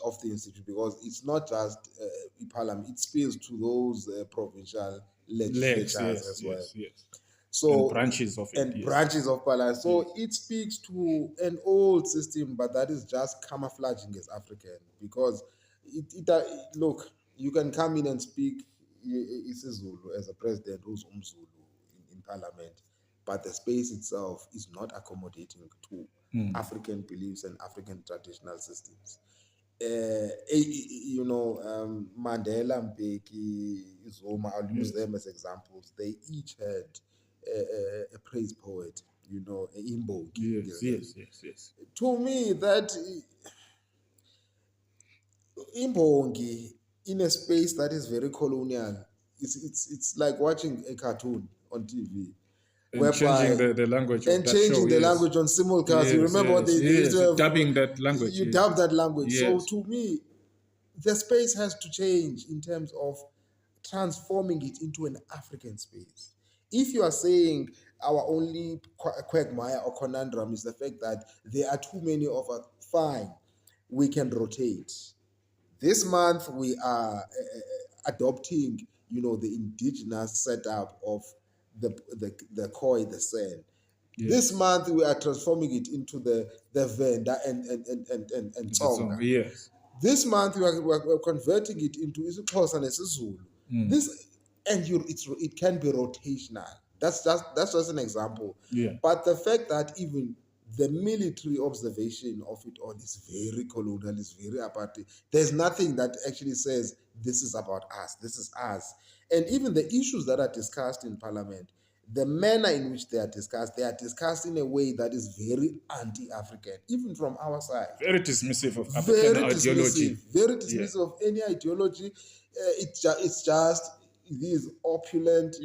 of the institute, because it's not just parliament, it spills to those provincial legislatures as well. Yes. So And branches of it. and yes. branches of parliament. So it speaks to an old system, but that is just camouflaging as African, because look, you can come in and speak isiZulu as a president who's umZulu in parliament, but the space itself is not accommodating to African beliefs and African traditional systems. Mandela, Mbeki, Zuma, I'll use them as examples. They each had a praise poet, a Imbogi. Yes. To me, that Imbongi in a space that is very colonial, it's like watching a cartoon on TV. And changing the language of and that changing show, the yes. language on simulcast. You remember what they used to have, dubbing that language. you yes. dub that language. So Yes. to me, the space has to change in terms of transforming it into an African space. If you are saying our only quagmire or conundrum is the fact that there are too many of us, fine, we can rotate. This month we are adopting, the indigenous setup of the Khoi, the San. Yes. This month we are transforming it into the Venda and Tsonga. Yes. This month we're converting it into isiXhosa and isiZulu. This it can be rotational. That's just an example. Yeah. But the fact that even the military observation of it all is very colonial, is very apartheid. There's nothing that actually says this is about us, this is us. And even the issues that are discussed in parliament, the manner in which they are discussed in a way that is very anti-African, even from our side. Very dismissive of African ideology. Very dismissive of any ideology. It's just these opulent,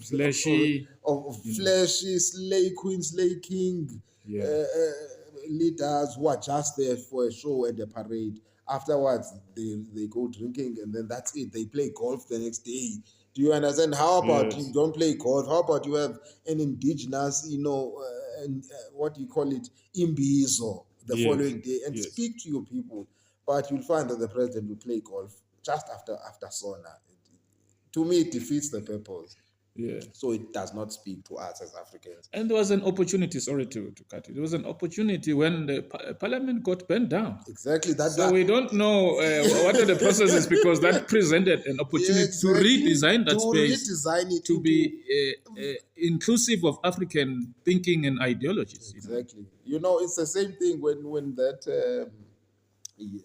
Fleshy. Fleshy, slay queen, slay king, leaders who are just there for a show and a parade. Afterwards, they go drinking, and then that's it. They play golf the next day. Do you understand? How about you don't play golf? How about you have an indigenous, what do you call it, imbizo the following day, and speak to your people? But you'll find that the president will play golf just after sauna. To me, it defeats the purpose. Yeah. So it does not speak to us as Africans. And there was an opportunity, sorry to cut it, there was an opportunity when the parliament got burned down. Exactly. So we don't know what are the processes, because that presented an opportunity to redesign that space, redesign it to be inclusive of African thinking and ideologies. Exactly. It's the same thing when that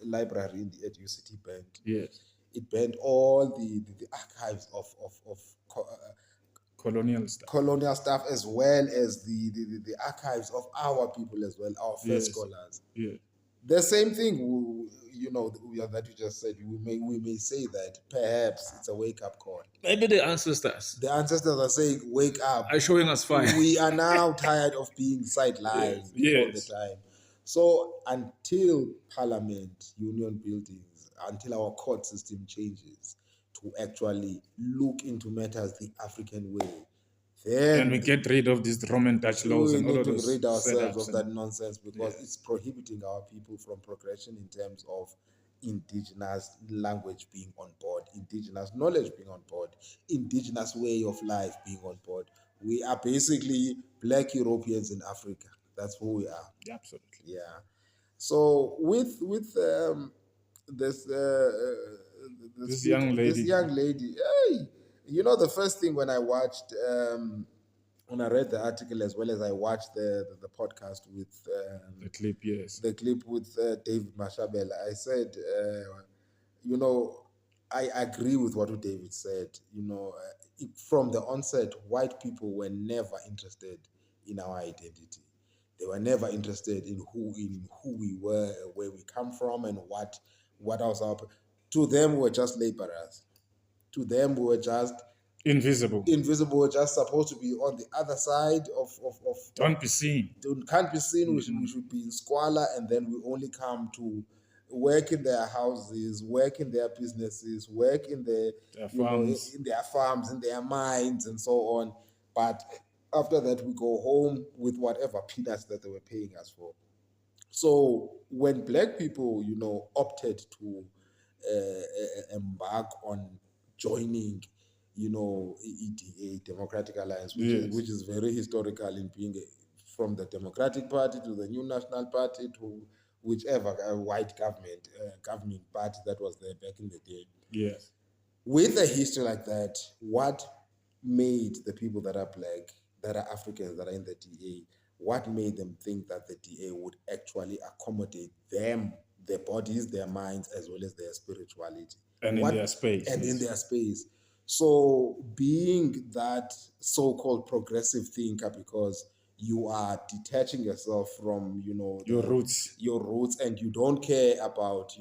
library at UCT burned. Yes. It burned all the archives of colonial stuff, as well as the archives of our people as well, our first scholars. Yeah. The same thing, that you just said. We may say that perhaps it's a wake-up call. Maybe the ancestors are saying, wake up. Are showing us fire. We are now tired of being sidelined all the time. So until parliament, union buildings, until our court system changes to actually look into matters the African way, then we get rid of these Roman Dutch laws and all of those. We need to rid ourselves of that nonsense, because it's prohibiting our people from progression in terms of indigenous language being on board, indigenous knowledge being on board, indigenous way of life being on board. We are basically Black Europeans in Africa. That's who we are. Yeah, absolutely. Yeah. So with this young lady, hey, the first thing when I watched, when I read the article, as well as I watched the podcast with the clip, the clip with David Mashabela, I said, I agree with what David said. From the onset, white people were never interested in our identity. They were never interested in who we were, where we come from, and what was our. To them, we were just laborers. To them, we were just invisible. We're just supposed to be on the other side of don't be seen. Can't be seen. Mm-hmm. We should be in squalor, and then we only come to work in their houses, work in their businesses, work in their farms, in their farms, in their mines, and so on. But after that, we go home with whatever peanuts that they were paying us for. So when black people, opted to embark on joining, EDA, Democratic Alliance, which is very historical in being from the Democratic Party to the New National Party to whichever white governing party that was there back in the day. Yes. With a history like that, what made the people that are black, that are Africans, that are in the DA, what made them think that the DA would actually accommodate them, their bodies, their minds, as well as their spirituality? And in their space. And in their space. So being that so-called progressive thinker, because you are detaching yourself from, your roots, and you don't care about,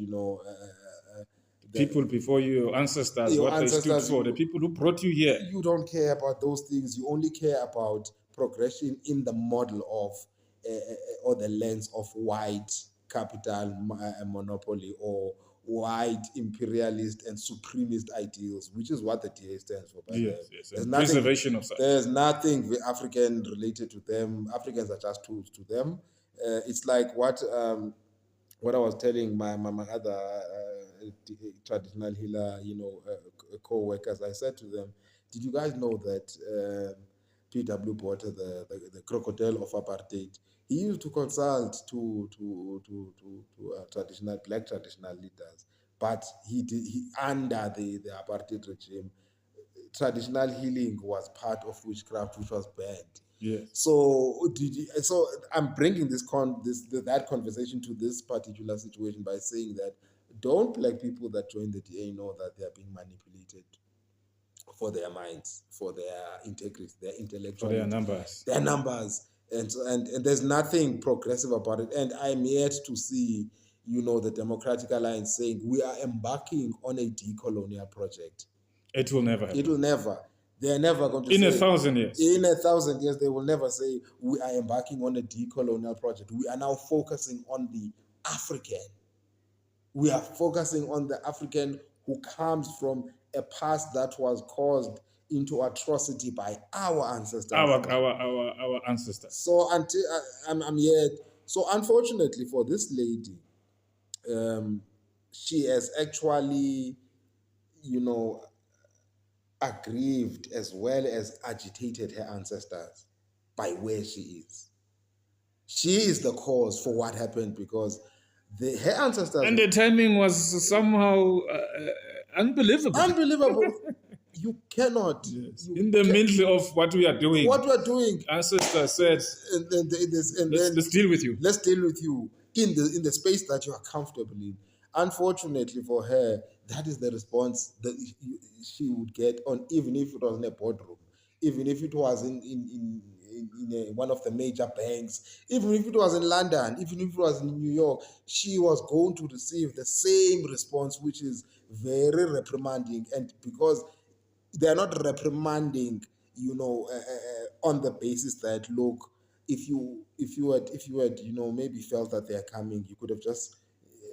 people before you, your ancestors, what they stood for, the people who brought you here. You don't care about those things. You only care about progression in the model of or the lens of white capital monopoly or white imperialist and supremacist ideals, which is what the DA stands for. Yes. There's nothing, preservation of such. There's nothing African related to them. Africans are just tools to them. It's like what I was telling my other traditional healer, co-workers. I said to them, did you guys know that P.W. Porter, the crocodile of apartheid, he used to consult to black traditional leaders, but he under the apartheid regime, traditional healing was part of witchcraft, which was banned. Yes. So I'm bringing that conversation to this particular situation by saying that don't black people that join the DA know that they are being manipulated for their minds, for their integrity, their intellectual, for their numbers, and there's nothing progressive about it. And I'm yet to see, the Democratic Alliance saying we are embarking on a decolonial project. It will never happen. It will never. They are never going to say. In 1,000 years. In 1,000 years, they will never say, we are embarking on a decolonial project. We are now focusing on the African. We are focusing on the African who comes from a past that was caused into atrocity by our ancestors. Our ancestors. So until I'm yet. So unfortunately for this lady, she has actually, aggrieved as well as agitated her ancestors by where she is. She is the cause for what happened because her ancestors... And the timing was somehow unbelievable. Unbelievable. You cannot... Yes. In the middle of what we are doing. What we are doing. Ancestors said, let's deal with you. Let's deal with you in the space that you are comfortable in. Unfortunately for her, that is the response that she would get on, even if it was in a boardroom, even if it was in one of the major banks, even if it was in London, even if it was in New York, she was going to receive the same response, which is very reprimanding. And because they are not reprimanding, on the basis that, look, if you had maybe felt that they are coming, you could have just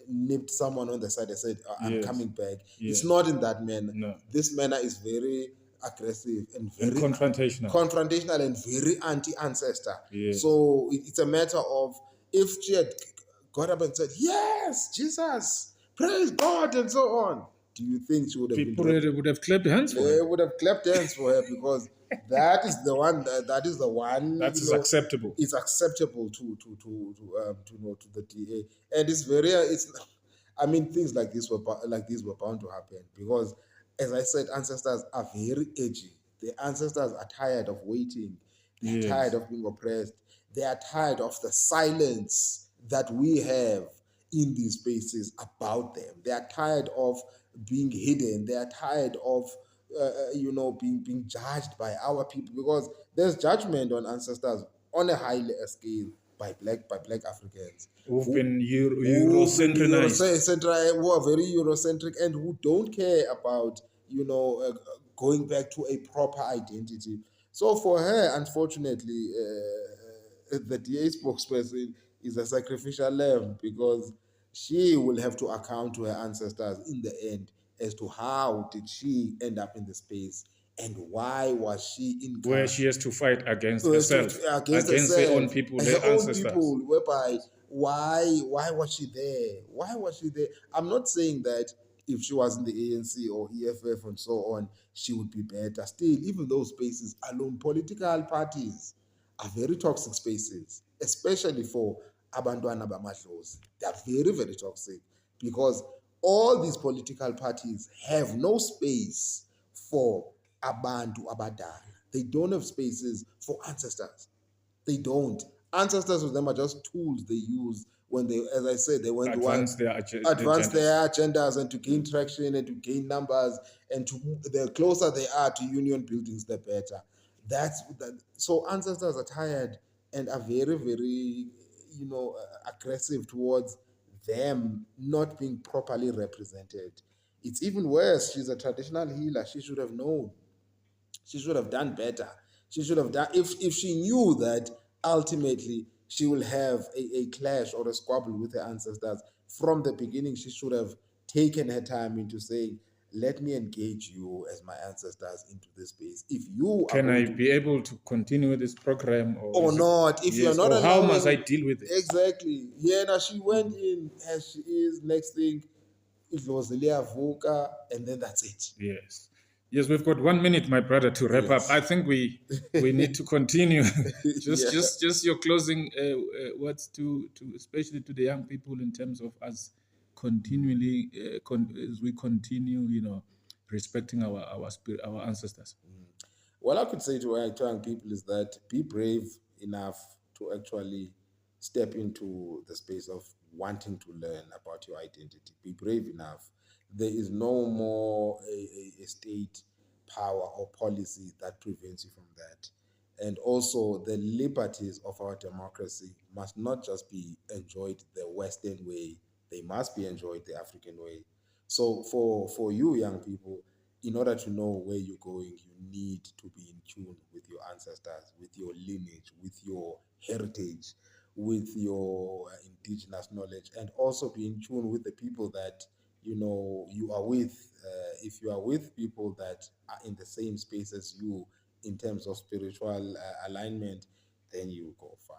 nipped someone on the side and said, I'm coming back. Yes. It's not in that manner. No. This manner is very aggressive and very confrontational and very anti-ancestor. Yes. So it's a matter of, if she had got up and said, yes, Jesus, praise God, and so on, do you think she would have people would have clapped hands for her? They would have clapped hands for her because that is the one. That is the one. That is acceptable. It's acceptable to the DA, and it's very. Things like this were bound to happen because, as I said, ancestors are very edgy. The ancestors are tired of waiting. They're tired of being oppressed. They are tired of the silence that we have in these spaces about them. They are tired of being hidden. They are tired of being judged by our people, because there's judgment on ancestors on a high scale by black Africans who've been Eurocentrized, who are very Eurocentric and who don't care about going back to a proper identity. So for her, unfortunately, the DA spokesperson is a sacrificial lamb, because she will have to account to her ancestors in the end as to how did she end up in the space and why was she in where she has to fight against herself, against her own people, her ancestors. Whereby why was she there? Why was she there? I'm not saying that if she was in the ANC or EFF and so on, she would be better. Still, even those spaces alone, political parties are very toxic spaces, especially for abantwana bamadlozi. They are very, very toxic because all these political parties have no space for abantu abadala. They don't have spaces for ancestors. They don't. Ancestors with them are just tools they use when they, as I said, they went to Advance their advance agendas. their agendas and to gain traction and to gain numbers and to the closer they are to union buildings, the better. That's that. So ancestors are tired and are very, very, aggressive towards them not being properly represented. It's even worse. She's a traditional healer. She should have known. She should have done better. She should have done, if she knew that ultimately she will have a clash or a squabble with her ancestors from the beginning. She should have taken her time into saying, let me engage you as my ancestors into this space. If you are Can I going to, be able to continue this program, or or is it, not, if you're yes, not or how must I allowing, deal with it? exactly. Yeah, now she went in as she is. Next thing, it was Leah Vuka, and then that's it. Yes. Yes, we've got 1 minute, my brother, to wrap up. Yes. I think we need to continue. Yeah. Just your closing words to especially to the young people in terms of us continually as we continue, respecting our ancestors. What I could say to young people is that be brave enough to actually step into the space of wanting to learn about your identity. Be brave enough. There is no more a state power or policy that prevents you from that. And also, the liberties of our democracy must not just be enjoyed the Western way, they must be enjoyed the African way. So, for you, young people, in order to know where you're going, you need to be in tune with your ancestors, with your lineage, with your heritage, with your indigenous knowledge, and also be in tune with the people that you are with. If you are with people that are in the same space as you in terms of spiritual alignment, then you go far.